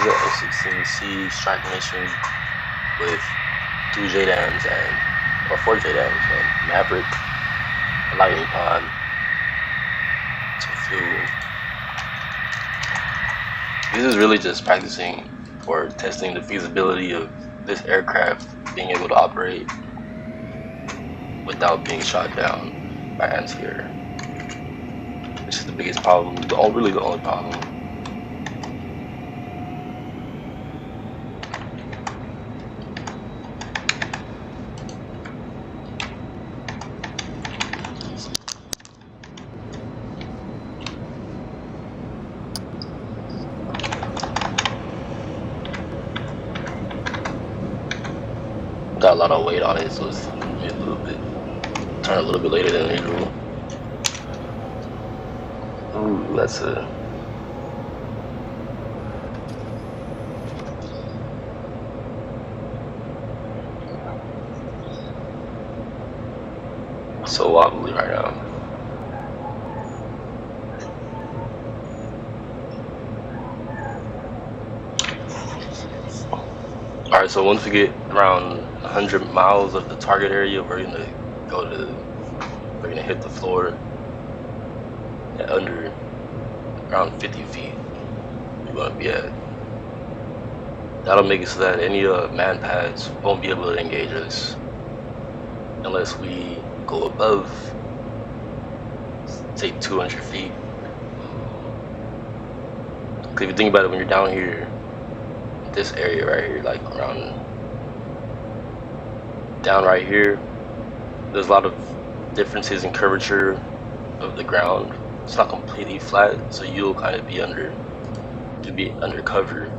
is an F-16C strike mission with 2 JDAMs or 4 JDAMs, Maverick, a Lightning Pod, some fuel. This is really just practicing or testing the feasibility of this aircraft being able to operate without being shot down by anti-air. This is the biggest problem, really the only problem. Got a lot of weight on it, so it's turn a little bit later than usual. Ooh, that's a so wobbly right now. Alright, so once we get around 100 miles of the target area, we're gonna hit the floor at under around 50 feet. We're gonna be at. That'll make it so that any man pads won't be able to engage us unless we go above, say, 200 feet. Because if you think about it, when you're down here, this area right here, like around down right here, there's a lot of differences in curvature of the ground. It's not completely flat, so you'll kind of be under cover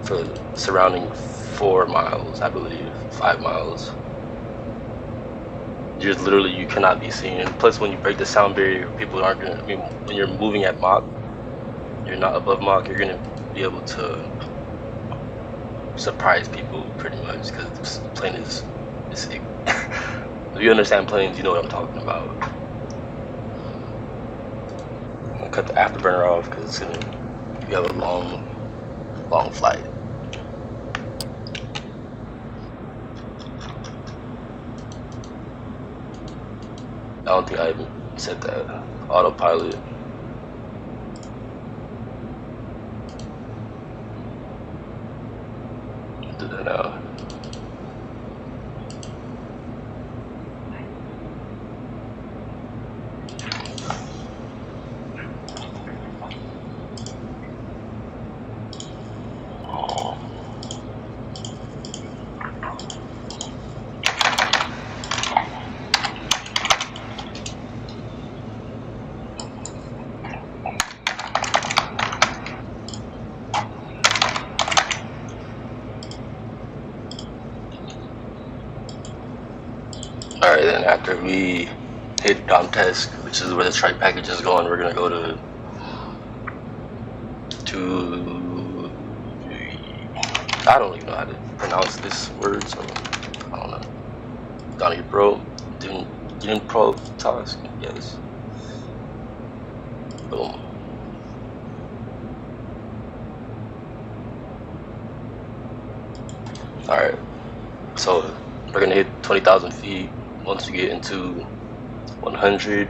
for the surrounding 4 miles, I believe, 5 miles. Just literally, you cannot be seen. And plus, when you break the sound barrier, people aren't gonna. I mean, when you're moving at Mach, you're not above Mach. You're gonna be able to surprise people pretty much because the plane is. If you understand planes, you know what I'm talking about. I'm gonna cut the afterburner off because it's gonna. You have a long flight. I don't think I even set that autopilot. Do that now. Alright, then after we hit DOM test, which is where the strike package is going, we're gonna go to I don't even know how to pronounce this word, so I don't know. Donnie Bro, didn't pro task, yes. Boom. Alright, so we're gonna hit 20,000 feet. Once we get into 100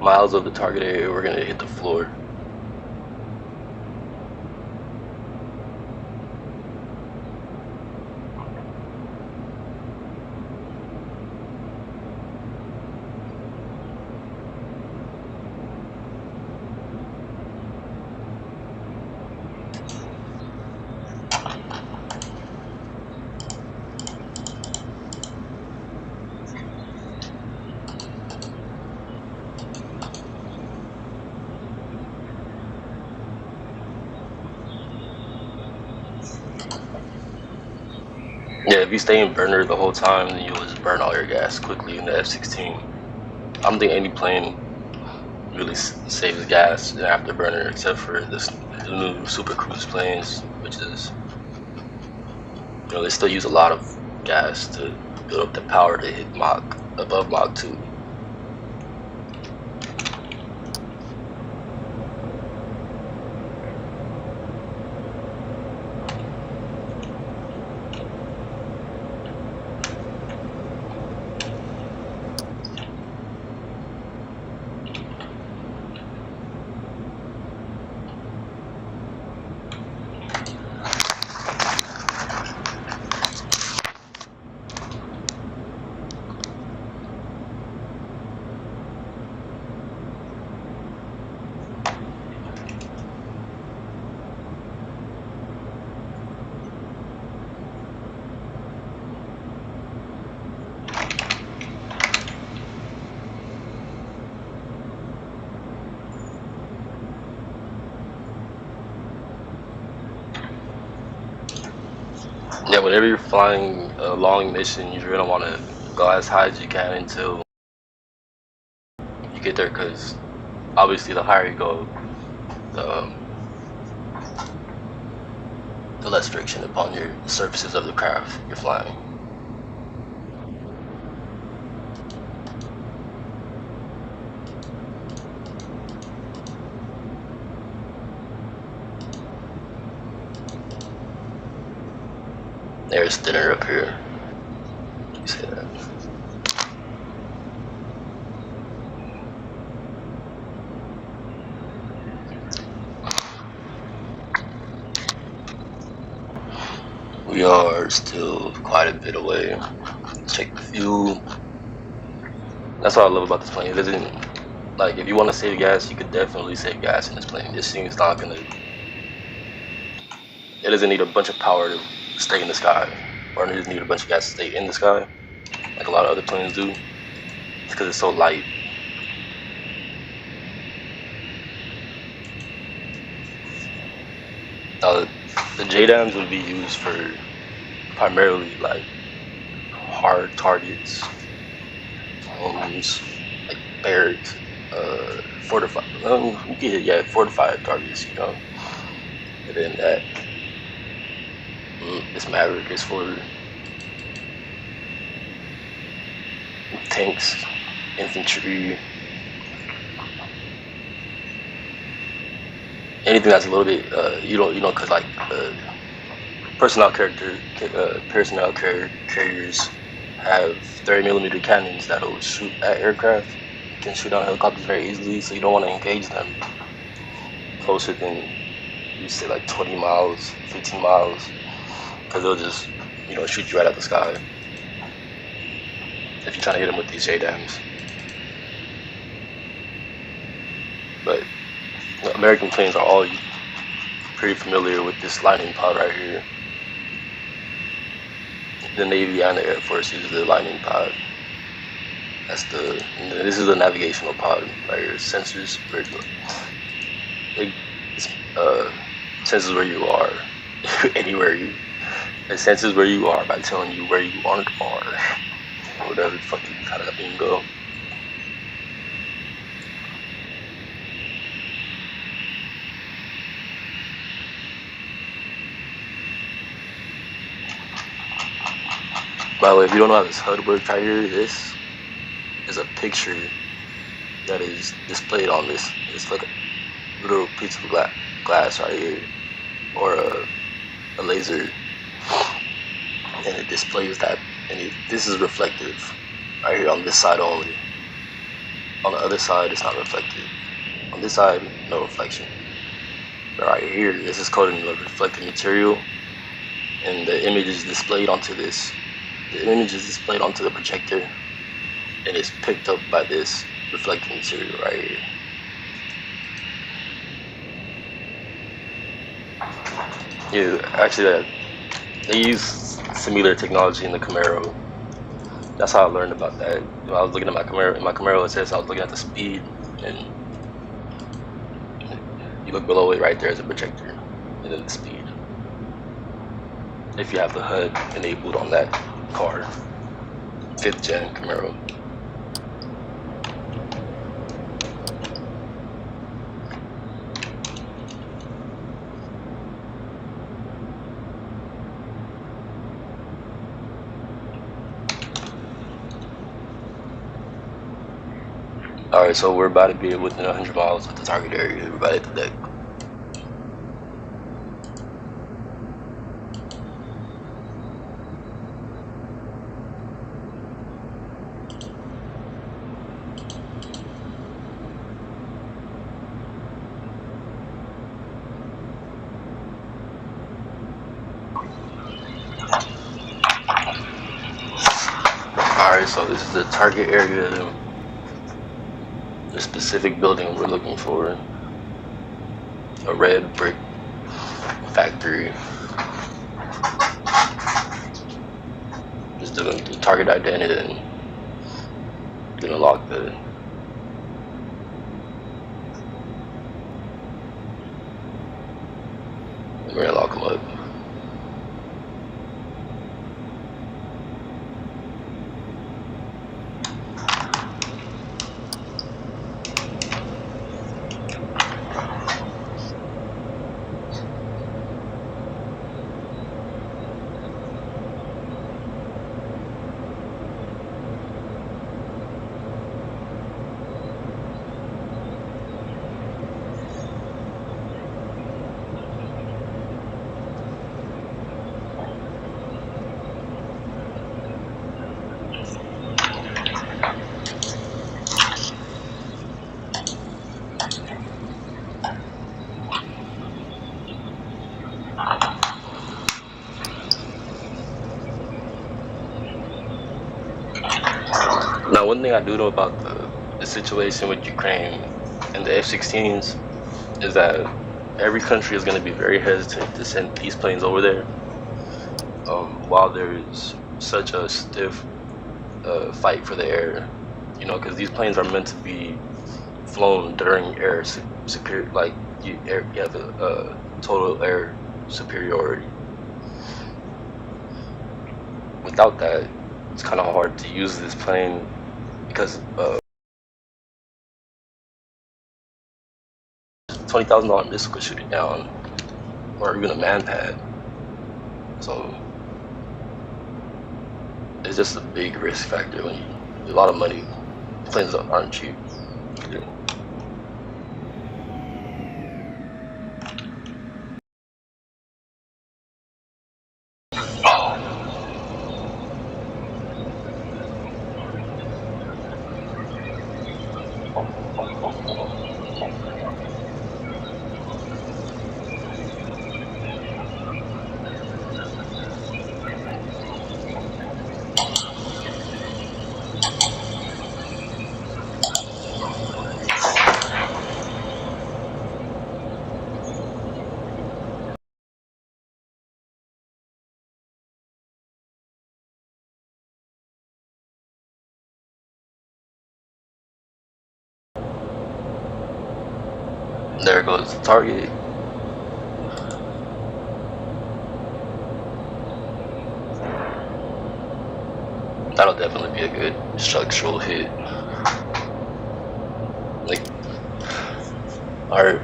miles of the target area, we're gonna hit the floor. Yeah, if you stay in burner the whole time, then you'll just burn all your gas quickly in the F-16. I don't think any plane really saves gas in afterburner except for the new Super Cruise planes, which is, you know, they still use a lot of gas to build up the power to hit above Mach 2. Yeah, whenever you're flying a long mission, you're gonna want to go as high as you can until you get there, because obviously the higher you go, the less friction upon your surfaces of the craft you're flying. There's thinner up here. You see that? We are still quite a bit away. Check the fuel. That's what I love about this plane. It doesn't, like, if you want to save gas, you could definitely save gas in this plane. This thing is not gonna, it doesn't need a bunch of power to stay in the sky, or it doesn't need a bunch of gas to stay in the sky, like a lot of other planes do. It's because it's so light. The JDAMs would be used for primarily like hard targets, like barracks, fortified. You can hit, yeah, fortified targets, you know. And then that this Maverick is for tanks, infantry, anything that's a little bit because like personnel carriers have 30mm cannons that'll shoot at aircraft, can shoot down helicopters very easily, so you don't want to engage them closer than, you say, like 20 miles, 15 miles, because they'll just shoot you right out the sky if you're trying to hit them with these JDAMs. But American planes are all pretty familiar with this lightning pod right here. The Navy and the Air Force use the lightning pod. This is the navigational pod right here. Sensors senses where you are, it senses where you are by telling you where you are, whatever the fuck you kind of mean go. By the way, if you don't know how this HUD works right here, this is a picture that is displayed on this. It's like a little piece of glass right here, or a laser, and it displays that. And this is reflective right here on this side only. On the other side, it's not reflective. On this side, no reflection. But right here, this is coated in reflective material, and the image is displayed onto this. The image is displayed onto the projector, and it's picked up by this reflective material right here. Yeah, actually, they use similar technology in the Camaro. That's how I learned about that. When I was looking at my Camaro. In my Camaro, it says I was looking at the speed, and you look below it, right there is a projector, and then the speed. If you have the HUD enabled on that car, 5th gen Camaro. Alright, so we're about to be within 100 miles of the target area. We're about to hit the deck. Alright, so this is the target area, the specific building we're looking for. A red brick factory. Just the target identity, and then unlock the we're gonna lock them up. Now, one thing I do know about the situation with Ukraine and the F-16s is that every country is going to be very hesitant to send these planes over there, while there's such a stiff fight for the air, you know, because these planes are meant to be flown during air superior, like you have a total air superiority. Without that, it's kind of hard to use this plane because $20,000 missile could shoot it down, or even a manpad. So it's just a big risk factor when a lot of money. Planes aren't cheap. Yeah. There goes the target. That'll definitely be a good structural hit. Like, alright,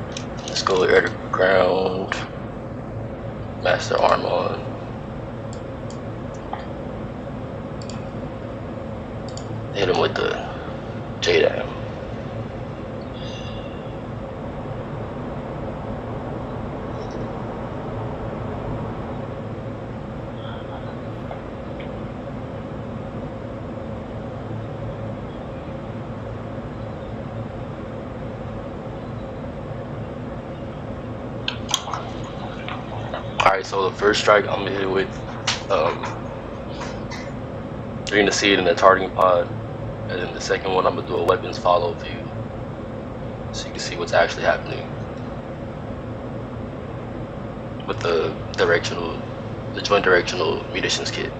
let's go air to ground. Master arm on. Hit him with the JDAM. Alright, so the first strike I'm gonna hit with, you're gonna see it in the targeting pod, and then the second one I'm gonna do a weapons follow view, so you can see what's actually happening with the joint directional munitions kit.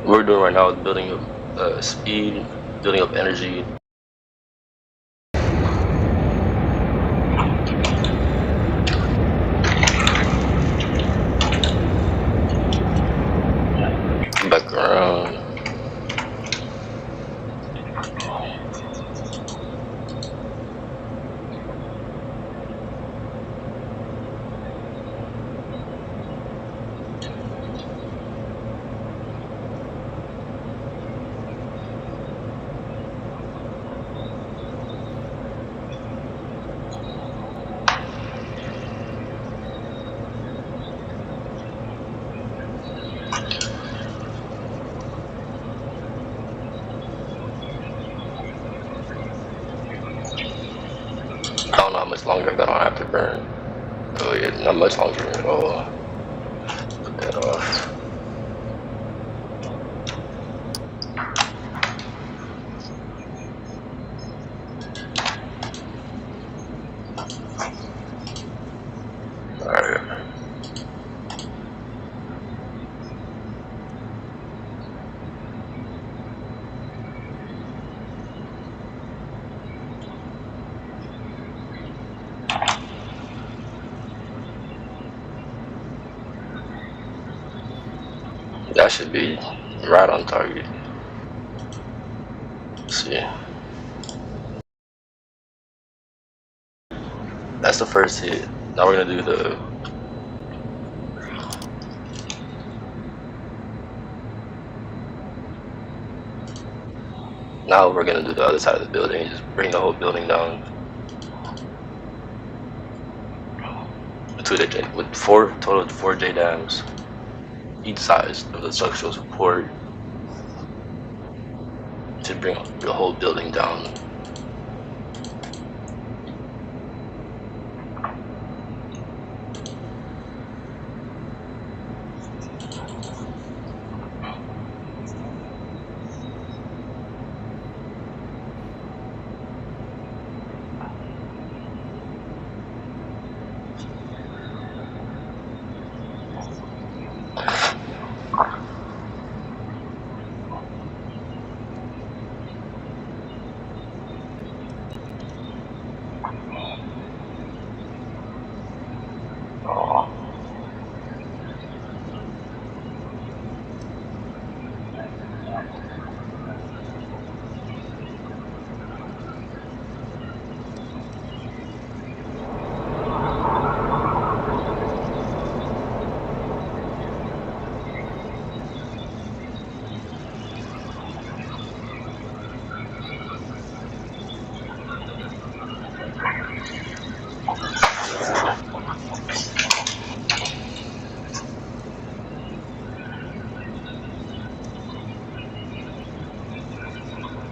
What we're doing right now is building up speed, building up energy. Background. I don't know how much longer I got on afterburn. Oh yeah, not much longer at all. Put that off. Alright. That should be right on target. Let's see. That's the first hit. Now we're gonna do the other side of the building and just bring the whole building down. With four JDAMs. each side of the structural support to bring the whole building down.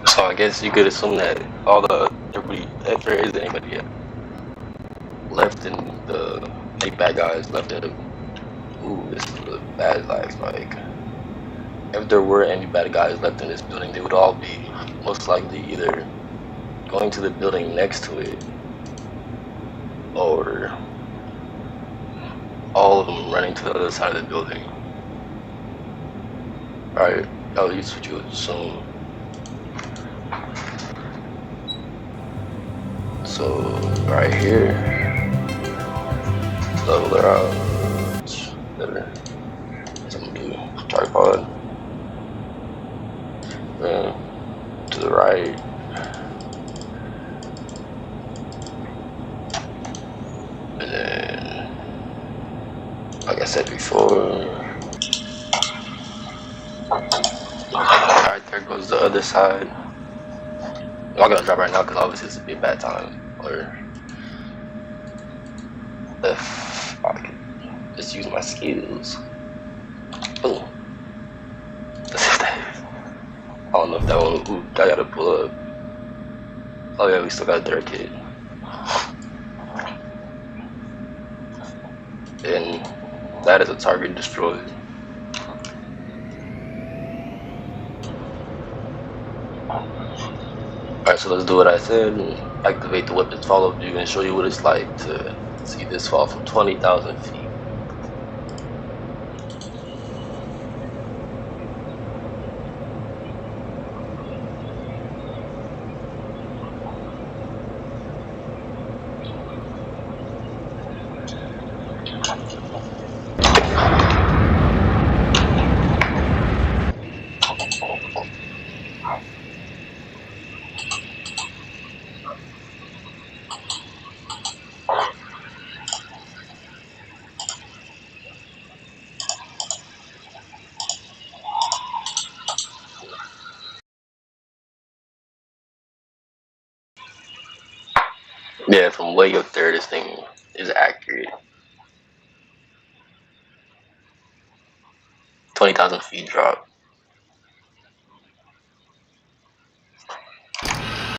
So I guess you could assume that if there is anybody left in any bad guys left in the, ooh, this is a bad lag spike. If there were any bad guys left in this building, they would all be most likely either going to the building next to it, or all of them running to the other side of the building. Right, at least what you would assume. So right here, level her out. Better. Something to do. Tripod. Then to the right. And then, like I said before, alright, there goes the other side. I'm not gonna drop right now because obviously this would be a bad time. Or if I could just use my skills. Boom. I don't know if that one. Ooh, I gotta pull up. Oh yeah, we still got a third kid. And that is a target destroyed. Alright, so let's do what I said. Activate the weapons follow view and show you what it's like to see this fall from 20,000 feet. Yeah, from way up there, this thing is accurate. 20,000 feet drop.